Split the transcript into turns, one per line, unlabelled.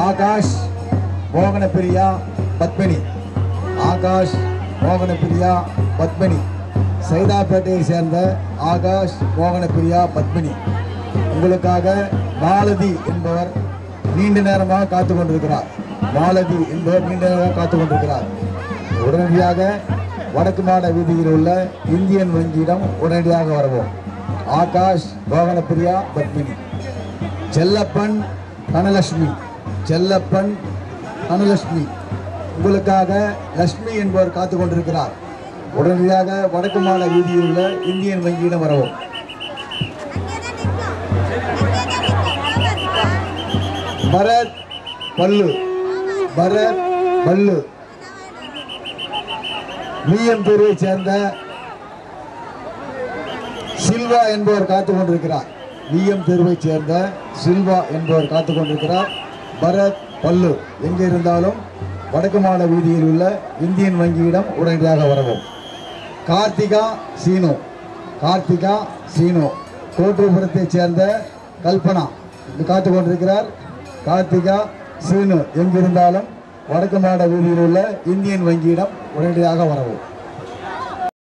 ஆகாஷ் மோகனப்பிரியா பத்மினி. ஆகாஷ் மோகனப்பிரியா பத்மினி. சைதாப்பேட்டையை சேர்ந்த ஆகாஷ் மோகனப்பிரியா பத்மினி. உங்களுக்காக மாலதி என்பவர் நீண்ட நேரமாக காத்து கொண்டிருக்கிறார். மாலதி என்பவர் நீண்ட நேரமாக காத்து கொண்டிருக்கிறார். உடனடியாக வடக்கு மாட வீதியில் உள்ள இந்தியன் வங்கியிடம் உடனடியாக வரவும். ஆகாஷ் மோகனப்பிரியா பத்மினி. செல்லப்பன் தனலட்சுமி. செல்லப்பன் தனலட்சுமி. உங்களுக்காக லட்சுமி என்பவர் காத்து கொண்டிருக்கிறார். உடனடியாக வடக்கு மாட வீதியில் உள்ள இந்தியன் வங்கியிடம் வரவும். பரத் பல்லு. பரத் பல்லு. விஎம் தெருவை சேர்ந்த சில்வா என்பவர் காத்து கொண்டிருக்கிறார். விஎம் தெருவை சேர்ந்த சில்வா என்பவர் காத்து கொண்டிருக்கிறார். பரத் பல்லு. எங்கே இருந்தாலும் வடக்கு மாட வீதியில் உள்ள இந்தியன் வங்கியிடம் உடனடியாக வரவும். கார்த்திகா சீனு. கார்த்திகா சீனு. கோட்டூர்புரத்தை சேர்ந்த கல்பனா காத்து கொண்டிருக்கிறார். கார்த்திகா சீனு எங்கிருந்தாலும் வடக்கு மாட வீதியில் உள்ள இந்தியன் வங்கியிடம் உடனடியாக வரவும்.